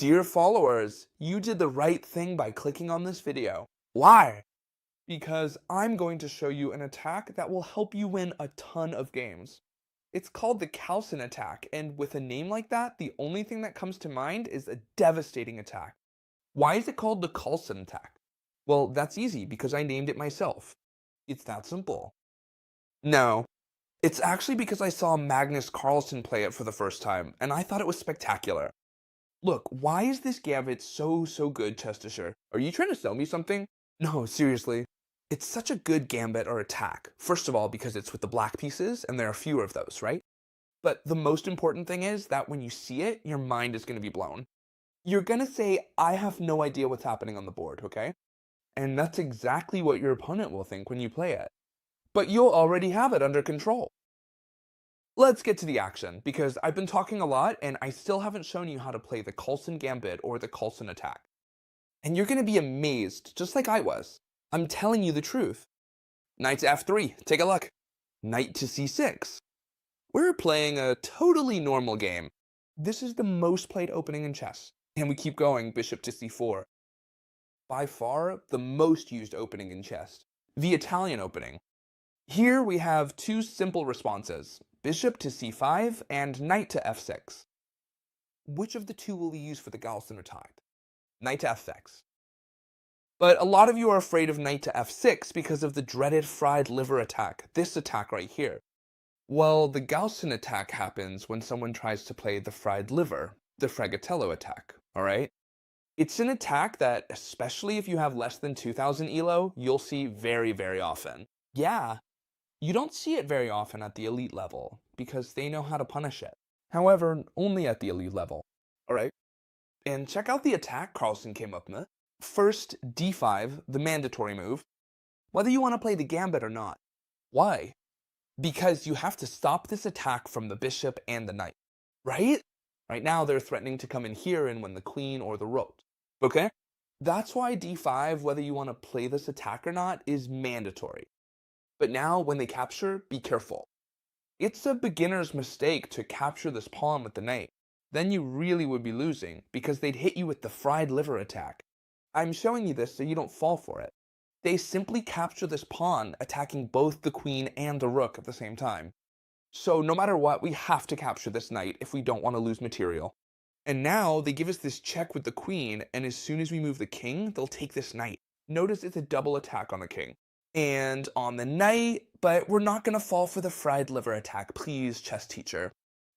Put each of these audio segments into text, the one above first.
Dear followers, you did the right thing by clicking on this video. Why? Because I'm going to show you an attack that will help you win a ton of games. It's called the Calcin attack, and with a name like that, the only thing that comes to mind is a devastating attack. Why is it called the Calcin attack? Well, that's easy because I named it myself. It's that simple. No, it's actually because I saw Magnus Carlsen play it for the first time, and I thought it was spectacular. Look, why is this gambit so good, Chessteacher? Are you trying to sell me something? No, seriously. It's such a good gambit or attack. First of all, because it's with the black pieces, and there are fewer of those, right? But the most important thing is that when you see it, your mind is going to be blown. You're going to say, I have no idea what's happening on the board, okay? And that's exactly what your opponent will think when you play it. But you'll already have it under control. Let's get to the action, because I've been talking a lot and I still haven't shown you how to play the Calcin Gambit or the Calcin attack. And you're going to be amazed, just like I was. I'm telling you the truth. Knight to f3, take a look. Knight to c6. We're playing a totally normal game. This is the most played opening in chess. And we keep going, bishop to c4. By far, the most used opening in chess. The Italian opening. Here we have two simple responses, bishop to c5 and knight to f6. Which of the two will we use for the Calcin attack? Knight to f6. But a lot of you are afraid of knight to f6 because of the dreaded fried liver attack, this attack right here. Well, the Calcin attack happens when someone tries to play the fried liver, the Fregatello attack, alright? It's an attack that, especially if you have less than 2000 elo, you'll see very often. Yeah. You don't see it very often at the elite level, because they know how to punish it. However, only at the elite level. Alright? And check out the attack Carlsen came up with. First, d5, the mandatory move, whether you want to play the gambit or not. Why? Because you have to stop this attack from the bishop and the knight. Right? Right now they're threatening to come in here and win the queen or the rook. Okay? That's why d5, whether you want to play this attack or not, is mandatory. But now, when they capture, be careful. It's a beginner's mistake to capture this pawn with the knight. Then you really would be losing, because they'd hit you with the fried liver attack. I'm showing you this so you don't fall for it. They simply capture this pawn, attacking both the queen and the rook at the same time. So no matter what, we have to capture this knight if we don't want to lose material. And now, they give us this check with the queen, and as soon as we move the king, they'll take this knight. Notice it's a double attack on the king. And on the knight, but we're not going to fall for the fried liver attack, please, Chessteacher.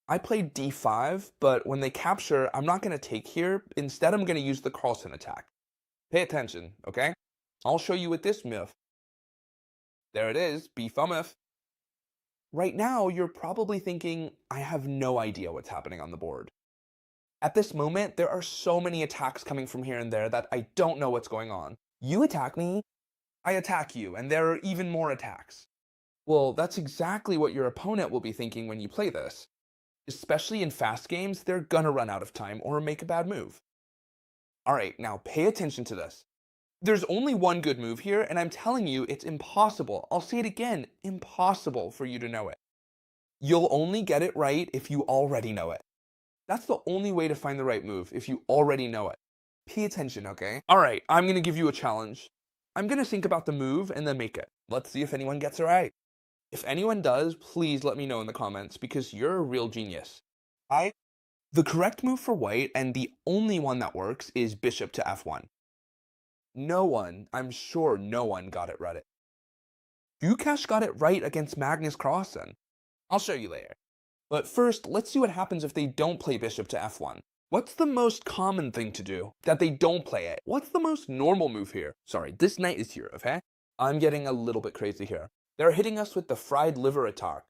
I played d5, but when they capture, I'm not going to take here. Instead, I'm going to use the Carlsen attack. Pay attention, okay? I'll show you with this move. There it is, b5. Right now, you're probably thinking, I have no idea what's happening on the board. At this moment, there are so many attacks coming from here and there that I don't know what's going on. You attack me, I attack you, and there are even more attacks. Well, that's exactly what your opponent will be thinking when you play this. Especially in fast games, they're gonna run out of time or make a bad move. Alright, now pay attention to this. There's only one good move here, and I'm telling you, it's impossible. I'll say it again, impossible for you to know it. You'll only get it right if you already know it. That's the only way to find the right move, if you already know it. Pay attention, okay? Alright, I'm gonna give you a challenge. I'm going to think about the move and then make it. Let's see if anyone gets it right. If anyone does, please let me know in the comments because you're a real genius. The correct move for white, and the only one that works, is bishop to f1. No one, I'm sure no one got it right. Dukash got it right against Magnus Carlsen. I'll show you later. But first, let's see what happens if they don't play bishop to f1. What's the most common thing to do that they don't play it? What's the most normal move here? Sorry, this knight is here, okay? I'm getting a little bit crazy here. They're hitting us with the fried liver attack.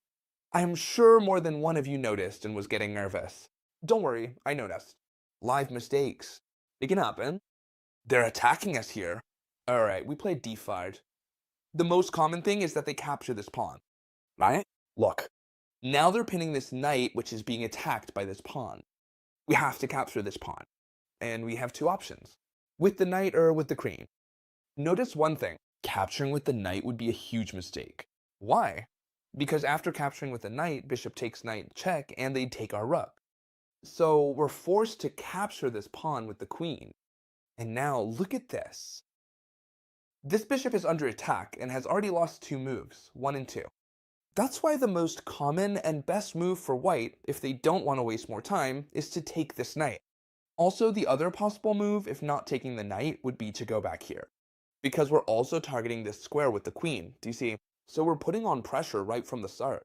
I'm sure more than one of you noticed and was getting nervous. Don't worry, I noticed. Live mistakes. It can happen. They're attacking us here. Alright, we played d5. The most common thing is that they capture this pawn. Right? Look. Now they're pinning this knight, which is being attacked by this pawn. We have to capture this pawn. And we have two options. With the knight or with the queen. Notice one thing. Capturing with the knight would be a huge mistake. Why? Because after capturing with the knight, bishop takes knight check, and they'd take our rook. So we're forced to capture this pawn with the queen. And now look at this. This bishop is under attack and has already lost 2 moves, 1 and 2. That's why the most common and best move for white, if they don't want to waste more time, is to take this knight. Also, the other possible move, if not taking the knight, would be to go back here. Because we're also targeting this square with the queen, do you see? So we're putting on pressure right from the start.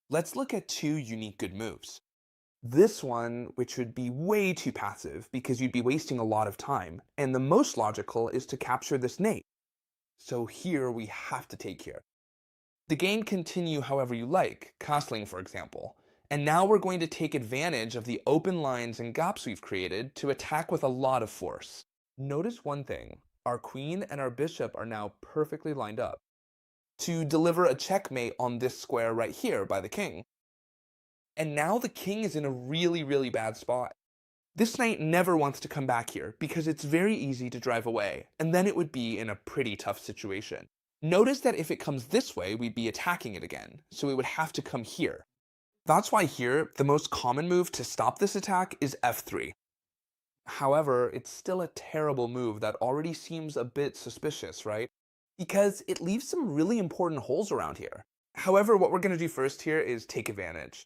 Let's look at 2 unique good moves. This one, which would be way too passive because you'd be wasting a lot of time, and the most logical is to capture this knight. So here we have to take here. The game can continue however you like, castling for example, and now we're going to take advantage of the open lines and gaps we've created to attack with a lot of force. Notice one thing, our queen and our bishop are now perfectly lined up to deliver a checkmate on this square right here by the king. And now the king is in a really bad spot. This knight never wants to come back here because it's very easy to drive away, and then it would be in a pretty tough situation. Notice that if it comes this way, we'd be attacking it again, so it would have to come here. That's why here, the most common move to stop this attack is f3. However, it's still a terrible move that already seems a bit suspicious, right? Because it leaves some really important holes around here. However, what we're going to do first here is take advantage.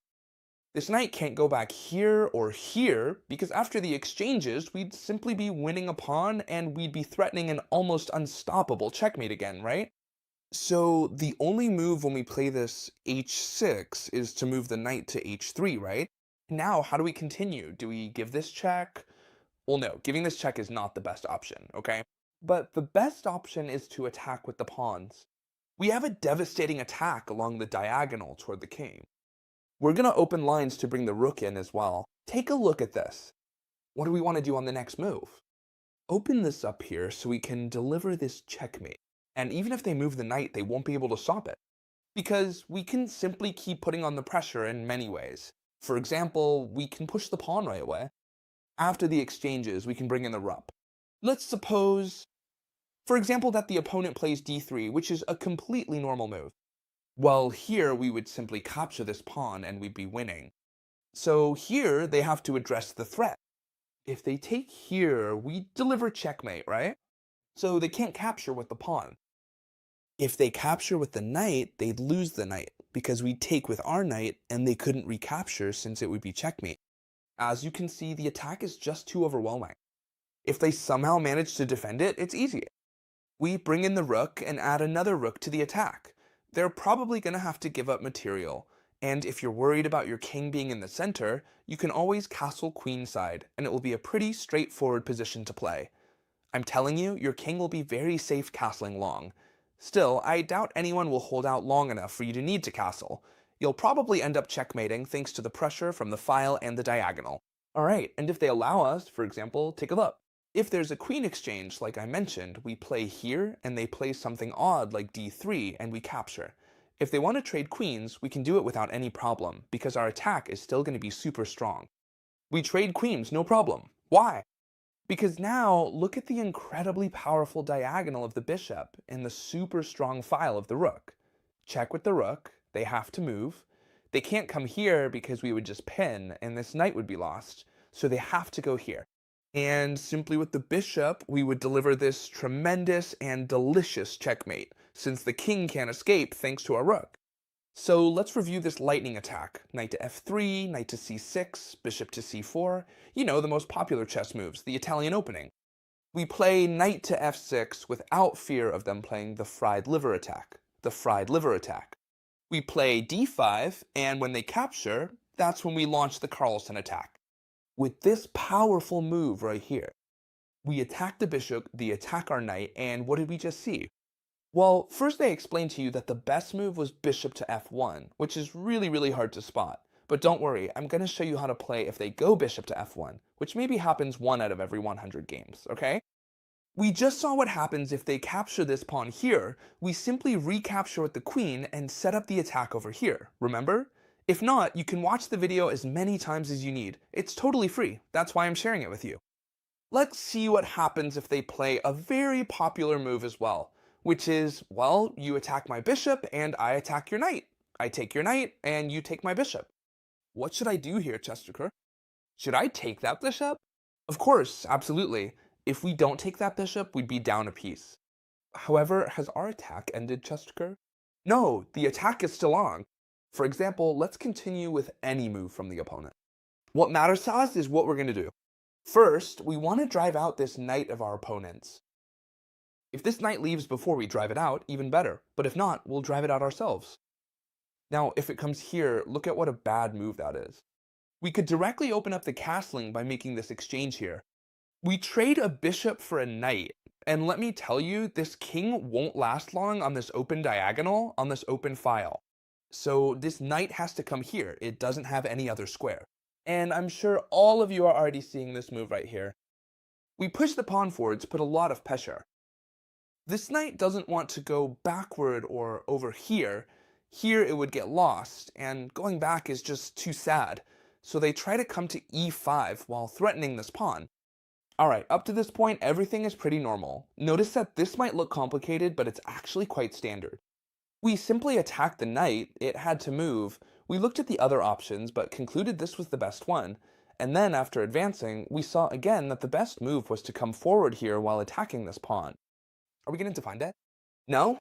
This knight can't go back here or here, because after the exchanges, we'd simply be winning a pawn and we'd be threatening an almost unstoppable checkmate again, right? So the only move when we play this h6 is to move the knight to h3, right? Now, how do we continue? Do we give this check? Well, no, giving this check is not the best option, okay? But the best option is to attack with the pawns. We have a devastating attack along the diagonal toward the king. We're going to open lines to bring the rook in as well. Take a look at this. What do we want to do on the next move? Open this up here so we can deliver this checkmate. And even if they move the knight, they won't be able to stop it. Because we can simply keep putting on the pressure in many ways. For example, we can push the pawn right away. After the exchanges, we can bring in the rup. Let's suppose, for example, that the opponent plays d3, which is a completely normal move. Well, here we would simply capture this pawn and we'd be winning. So here they have to address the threat. If they take here, we deliver checkmate, right? So they can't capture with the pawn. If they capture with the knight, they'd lose the knight because we'd take with our knight and they couldn't recapture since it would be checkmate. As you can see, the attack is just too overwhelming. If they somehow manage to defend it, it's easy. We bring in the rook and add another rook to the attack. They're probably going to have to give up material, and if you're worried about your king being in the center, you can always castle queenside, and it will be a pretty straightforward position to play. I'm telling you, your king will be very safe castling long. Still, I doubt anyone will hold out long enough for you to need to castle. You'll probably end up checkmating thanks to the pressure from the file and the diagonal. Alright, and if they allow us, for example, take a look. If there's a queen exchange, like I mentioned, we play here and they play something odd like d3 and we capture. If they want to trade queens, we can do it without any problem because our attack is still going to be super strong. We trade queens, no problem. Why? Because now, look at the incredibly powerful diagonal of the bishop and the super strong file of the rook. Check with the rook, they have to move. They can't come here because we would just pin and this knight would be lost, so they have to go here. And simply with the bishop, we would deliver this tremendous and delicious checkmate, since the king can't escape thanks to our rook. So let's review this lightning attack. Knight to f3, knight to c6, bishop to c4. You know, the most popular chess moves, the Italian opening. We play knight to f6 without fear of them playing the fried liver attack, the fried liver attack. We play d5, and when they capture, that's when we launch the Carlsen attack. With this powerful move right here, we attack the bishop, they attack our knight, and what did we just see? Well, first they explained to you that the best move was bishop to f1, which is really hard to spot. But don't worry, I'm going to show you how to play if they go bishop to f1, which maybe happens 1 out of every 100 games, okay? We just saw what happens if they capture this pawn here. We simply recapture with the queen and set up the attack over here, remember? If not, you can watch the video as many times as you need. It's totally free. That's why I'm sharing it with you. Let's see what happens if they play a very popular move as well, which is, well, you attack my bishop and I attack your knight. I take your knight and you take my bishop. What should I do here, Chessteacher? Should I take that bishop? Of course, absolutely. If we don't take that bishop, we'd be down a piece. However, has our attack ended, Chessteacher? No, the attack is still on. For example, let's continue with any move from the opponent. What matters to us is what we're going to do. First, we want to drive out this knight of our opponent's. If this knight leaves before we drive it out, even better. But if not, we'll drive it out ourselves. Now, if it comes here, look at what a bad move that is. We could directly open up the castling by making this exchange here. We trade a bishop for a knight, and let me tell you, this king won't last long on this open diagonal, on this open file. So this knight has to come here. It doesn't have any other square. And I'm sure all of you are already seeing this move right here. We push the pawn forward to put a lot of pressure. This knight doesn't want to go backward or over here. Here it would get lost, and going back is just too sad. So they try to come to e5 while threatening this pawn. Alright, up to this point, everything is pretty normal. Notice that this might look complicated, but it's actually quite standard. We simply attacked the knight, it had to move. We looked at the other options, but concluded this was the best one. And then, after advancing, we saw again that the best move was to come forward here while attacking this pawn. Are we going to defend it? No?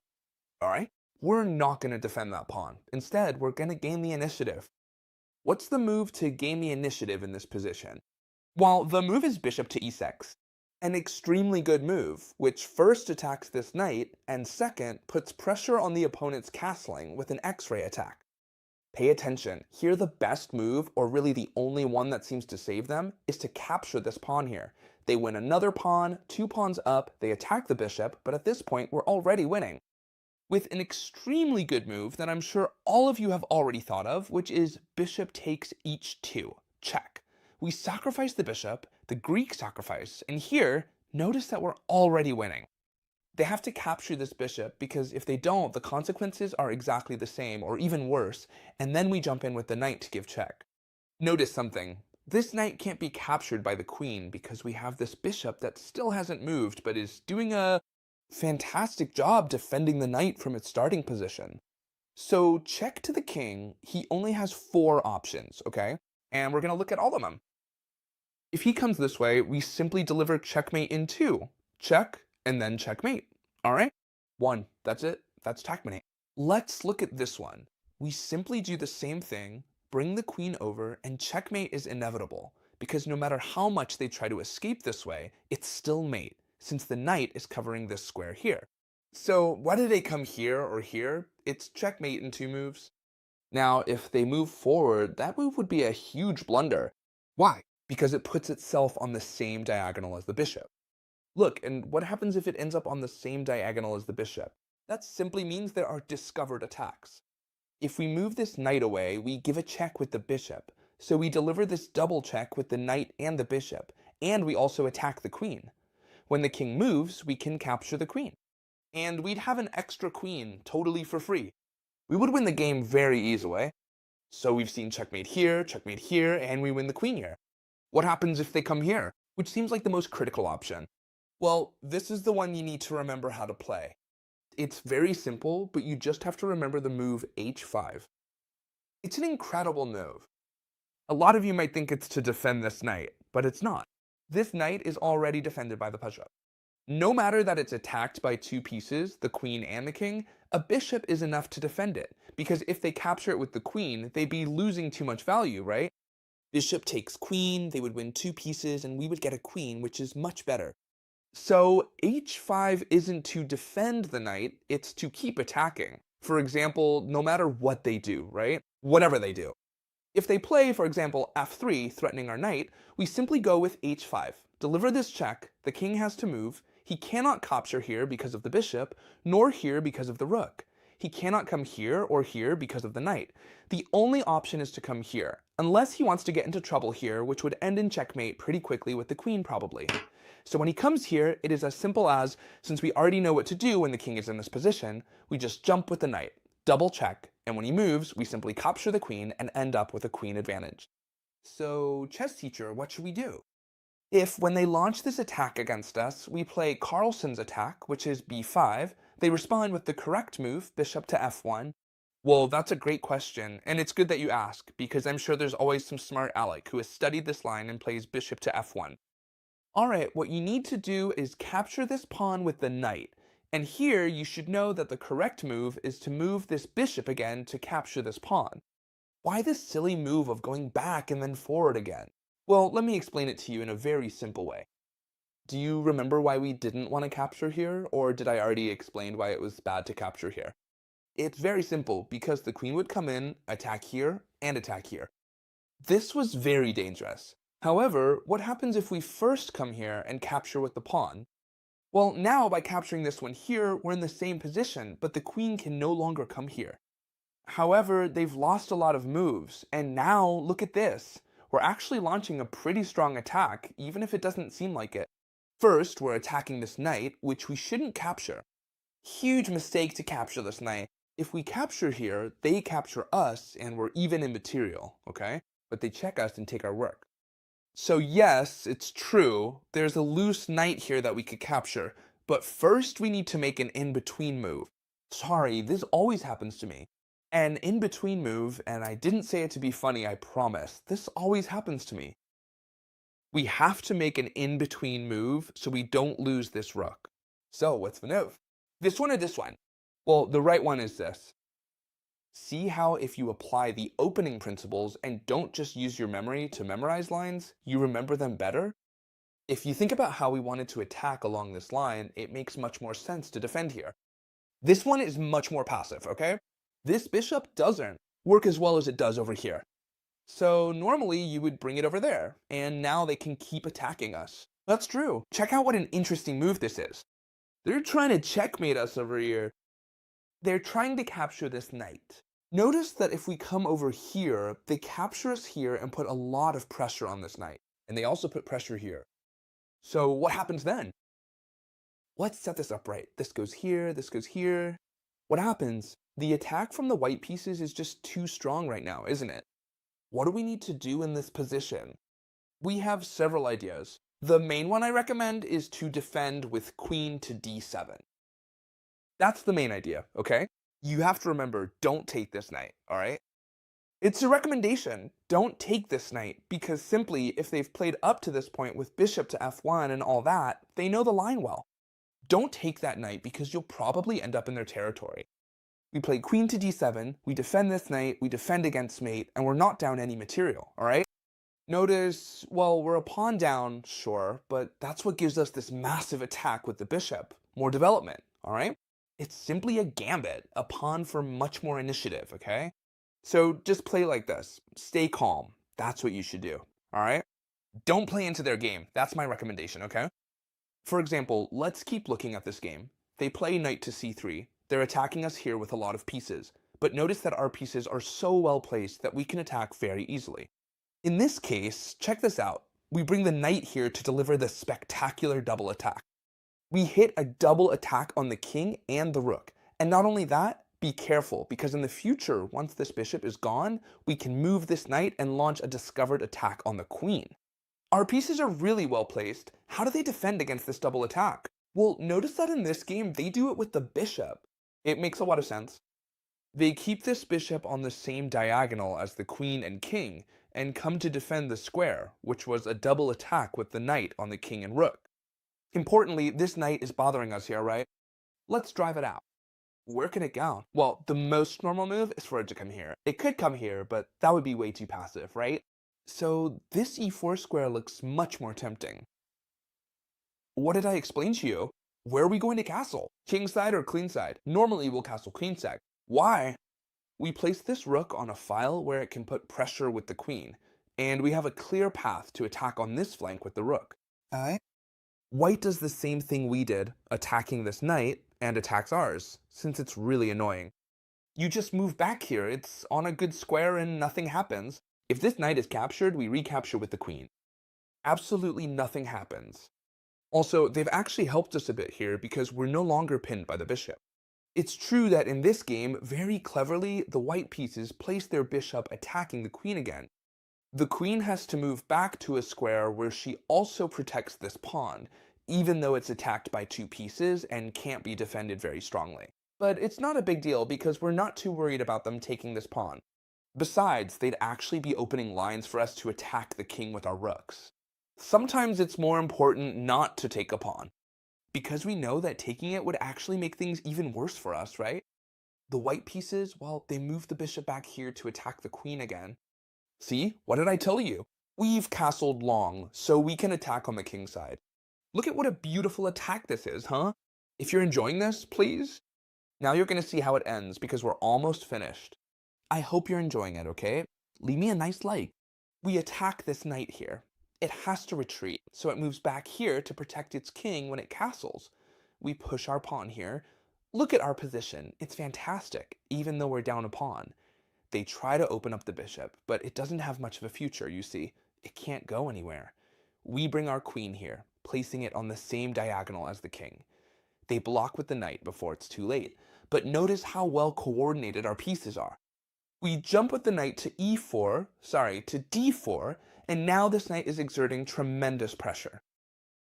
Alright. We're not going to defend that pawn. Instead, we're going to gain the initiative. What's the move to gain the initiative in this position? Well, the move is bishop to e6. An extremely good move, which first attacks this knight, and second, puts pressure on the opponent's castling with an X-ray attack. Pay attention, here the best move, or really the only one that seems to save them, is to capture this pawn here. They win another pawn, 2 pawns up, they attack the bishop, but at this point we're already winning. With an extremely good move that I'm sure all of you have already thought of, which is bishop takes h2. Check. We sacrifice the bishop, the Greek sacrifice, and here, notice that we're already winning. They have to capture this bishop because if they don't, the consequences are exactly the same or even worse, and then we jump in with the knight to give check. Notice something. This knight can't be captured by the queen because we have this bishop that still hasn't moved but is doing a fantastic job defending the knight from its starting position. So check to the king, he only has 4 options, okay? And we're going to look at all of them. If he comes this way, we simply deliver checkmate in 2. Check, and then checkmate. Alright? 1. That's it. That's checkmate. Let's look at this one. We simply do the same thing, bring the queen over, and checkmate is inevitable, because no matter how much they try to escape this way, it's still mate, since the knight is covering this square here. So why do they come here or here? It's checkmate in 2 moves. Now, if they move forward, that move would be a huge blunder. Why? Because it puts itself on the same diagonal as the bishop. Look, and what happens if it ends up on the same diagonal as the bishop? That simply means there are discovered attacks. If we move this knight away, we give a check with the bishop. So we deliver this double check with the knight and the bishop, and we also attack the queen. When the king moves, we can capture the queen. And we'd have an extra queen totally for free. We would win the game very easily. So we've seen checkmate here, and we win the queen here. What happens if they come here? Which seems like the most critical option. Well, this is the one you need to remember how to play. It's very simple, but you just have to remember the move h5. It's an incredible move. A lot of you might think it's to defend this knight, but it's not. This knight is already defended by the bishop. No matter that it's attacked by 2 pieces, the queen and the king, a bishop is enough to defend it, because if they capture it with the queen, they'd be losing too much value, right? Bishop takes queen, they would win 2 pieces, and we would get a queen, which is much better. So h5 isn't to defend the knight, it's to keep attacking. For example, no matter what they do, right? Whatever they do. If they play, for example, f3, threatening our knight, we simply go with h5. Deliver this check, the king has to move, he cannot capture here because of the bishop, nor here because of the rook. He cannot come here or here because of the knight. The only option is to come here, unless he wants to get into trouble here, which would end in checkmate pretty quickly with the queen probably. So when he comes here, it is as simple as, since we already know what to do when the king is in this position, we just jump with the knight, double check, and when he moves, we simply capture the queen and end up with a queen advantage. So, Chessteacher, what should we do? If, when they launch this attack against us, we play Carlsen's attack, which is b5, they respond with the correct move, bishop to f1, Well, that's a great question, and it's good that you ask, because I'm sure there's always some smart aleck who has studied this line and plays bishop to f1. Alright, what you need to do is capture this pawn with the knight, and here you should know that the correct move is to move this bishop again to capture this pawn. Why this silly move of going back and then forward again? Well, let me explain it to you in a very simple way. Do you remember why we didn't want to capture here, or did I already explain why it was bad to capture here? It's very simple, because the queen would come in, attack here, and attack here. This was very dangerous. However, what happens if we first come here and capture with the pawn? Well, now by capturing this one here, we're in the same position, but the queen can no longer come here. However, they've lost a lot of moves, and now look at this. We're actually launching a pretty strong attack, even if it doesn't seem like it. First, we're attacking this knight, which we shouldn't capture. Huge mistake to capture this knight. If we capture here, they capture us, and we're even in material, okay? But they check us and take our work. So yes, it's true, there's a loose knight here that we could capture, but first we need to make an in-between move. Sorry, this always happens to me. An in-between move, and I didn't say it to be funny, I promise. This always happens to me. We have to make an in-between move so we don't lose this rook. So what's the move? This one or this one? Well, the right one is this. See how if you apply the opening principles and don't just use your memory to memorize lines, you remember them better? If you think about how we wanted to attack along this line, it makes much more sense to defend here. This one is much more passive, okay? This bishop doesn't work as well as it does over here. So normally you would bring it over there, and now they can keep attacking us. That's true. Check out what an interesting move this is. They're trying to checkmate us over here. They're trying to capture this knight. Notice that if we come over here, they capture us here and put a lot of pressure on this knight. And they also put pressure here. So what happens then? Let's set this up right. This goes here, this goes here. What happens? The attack from the white pieces is just too strong right now, isn't it? What do we need to do in this position? We have several ideas. The main one I recommend is to defend with queen to d7. That's the main idea, okay? You have to remember, don't take this knight, alright? It's a recommendation. Don't take this knight, because simply, if they've played up to this point with bishop to f1 and all that, they know the line well. Don't take that knight, because you'll probably end up in their territory. We play queen to d7, we defend this knight, we defend against mate, and we're not down any material, alright? Notice, well, we're a pawn down, sure, but that's what gives us this massive attack with the bishop. More development, alright? It's simply a gambit, a pawn for much more initiative, okay? So just play like this. Stay calm. That's what you should do, alright? Don't play into their game. That's my recommendation, okay? For example, let's keep looking at this game. They play knight to c3. They're attacking us here with a lot of pieces. But notice that our pieces are so well placed that we can attack very easily. In this case, check this out. We bring the knight here to deliver the spectacular double attack. We hit a double attack on the king and the rook. And not only that, be careful, because in the future, once this bishop is gone, we can move this knight and launch a discovered attack on the queen. Our pieces are really well placed. How do they defend against this double attack? Well, notice that in this game, they do it with the bishop. It makes a lot of sense. They keep this bishop on the same diagonal as the queen and king, and come to defend the square, which was a double attack with the knight on the king and rook. Importantly, this knight is bothering us here, right? Let's drive it out. Where can it go? Well, the most normal move is for it to come here. It could come here, but that would be way too passive, right? So this e4 square looks much more tempting. What did I explain to you? Where are we going to castle? King side or queen side? Normally we'll castle queen side. Why? We place this rook on a file where it can put pressure with the queen, and we have a clear path to attack on this flank with the rook. Alright. White does the same thing we did, attacking this knight, and attacks ours, since it's really annoying. You just move back here, it's on a good square and nothing happens. If this knight is captured, we recapture with the queen. Absolutely nothing happens. Also, they've actually helped us a bit here because we're no longer pinned by the bishop. It's true that in this game, very cleverly, the white pieces place their bishop attacking the queen again. The queen has to move back to a square where she also protects this pawn, even though it's attacked by two pieces and can't be defended very strongly. But it's not a big deal because we're not too worried about them taking this pawn. Besides, they'd actually be opening lines for us to attack the king with our rooks. Sometimes it's more important not to take a pawn, because we know that taking it would actually make things even worse for us, right? The white pieces, well, they move the bishop back here to attack the queen again. See, what did I tell you? We've castled long, so we can attack on the king side. Look at what a beautiful attack this is, huh? If you're enjoying this, please. Now you're going to see how it ends because we're almost finished. I hope you're enjoying it, okay? Leave me a nice like. We attack this knight here. It has to retreat, so it moves back here to protect its king when it castles. We push our pawn here. Look at our position. It's fantastic, even though we're down a pawn. They try to open up the bishop, but it doesn't have much of a future, you see. It can't go anywhere. We bring our queen here, placing it on the same diagonal as the king. They block with the knight before it's too late, but notice how well coordinated our pieces are. We jump with the knight to to d4, and now this knight is exerting tremendous pressure.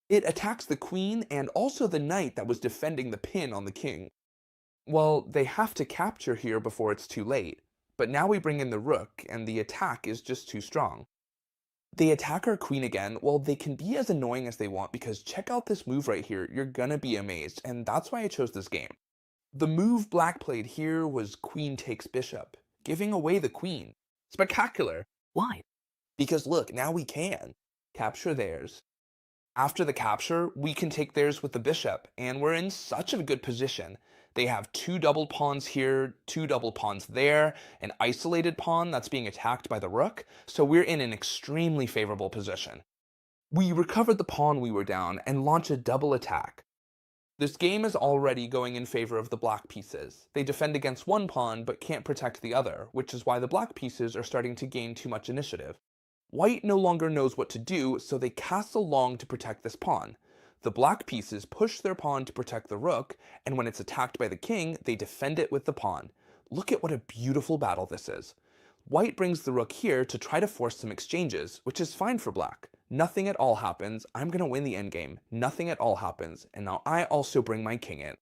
It attacks the queen and also the knight that was defending the pin on the king. Well, they have to capture here before it's too late, but now we bring in the rook, and the attack is just too strong. They attack our queen again. Well, they can be as annoying as they want because check out this move right here. You're gonna be amazed, and that's why I chose this game. The move black played here was queen takes bishop, giving away the queen. Spectacular. Why? Because look, now we can capture theirs. After the capture, we can take theirs with the bishop, and we're in such a good position. They have two double pawns here, two double pawns there, an isolated pawn that's being attacked by the rook, so we're in an extremely favorable position. We recovered the pawn we were down and launch a double attack. This game is already going in favor of the black pieces. They defend against one pawn but can't protect the other, which is why the black pieces are starting to gain too much initiative. White no longer knows what to do, so they castle long to protect this pawn. The black pieces push their pawn to protect the rook, and when it's attacked by the king, they defend it with the pawn. Look at what a beautiful battle this is. White brings the rook here to try to force some exchanges, which is fine for black. Nothing at all happens. I'm going to win the endgame. Nothing at all happens, and now I also bring my king in.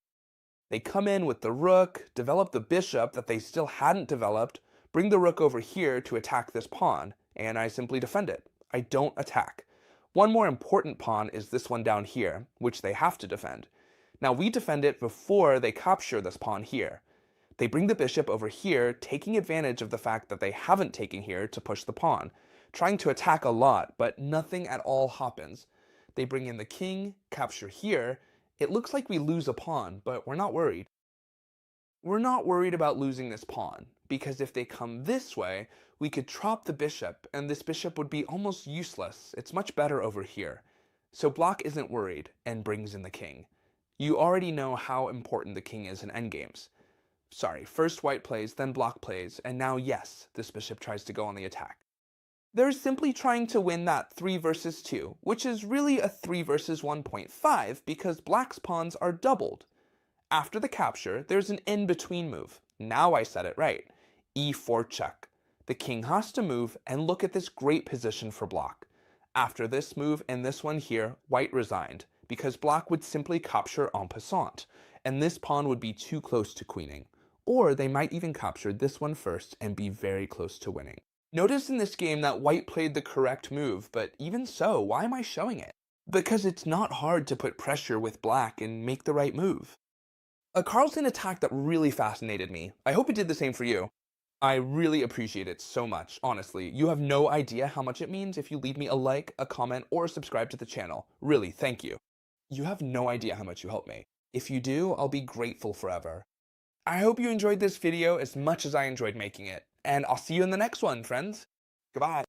They come in with the rook, develop the bishop that they still hadn't developed, bring the rook over here to attack this pawn, and I simply defend it. I don't attack. One more important pawn is this one down here, which they have to defend. Now we defend it before they capture this pawn here. They bring the bishop over here, taking advantage of the fact that they haven't taken here to push the pawn, trying to attack a lot, but nothing at all happens. They bring in the king, capture here. It looks like we lose a pawn, but we're not worried. We're not worried about losing this pawn, because if they come this way, we could trap the bishop, and this bishop would be almost useless. It's much better over here. So black isn't worried, and brings in the king. You already know how important the king is in endgames. Sorry, first white plays, then black plays, and now yes, this bishop tries to go on the attack. They're simply trying to win that 3 versus 2, which is really a 3 versus 1.5 because black's pawns are doubled. After the capture, there's an in-between move. Now I said it right. e4 check. The king has to move, and look at this great position for black. After this move and this one here, white resigned, because black would simply capture en passant, and this pawn would be too close to queening. Or they might even capture this one first and be very close to winning. Notice in this game that white played the correct move, but even so, why am I showing it? Because it's not hard to put pressure with black and make the right move. A Carlsen attack that really fascinated me. I hope it did the same for you. I really appreciate it so much, honestly. You have no idea how much it means if you leave me a like, a comment, or subscribe to the channel. Really, thank you. You have no idea how much you help me. If you do, I'll be grateful forever. I hope you enjoyed this video as much as I enjoyed making it, and I'll see you in the next one, friends. Goodbye.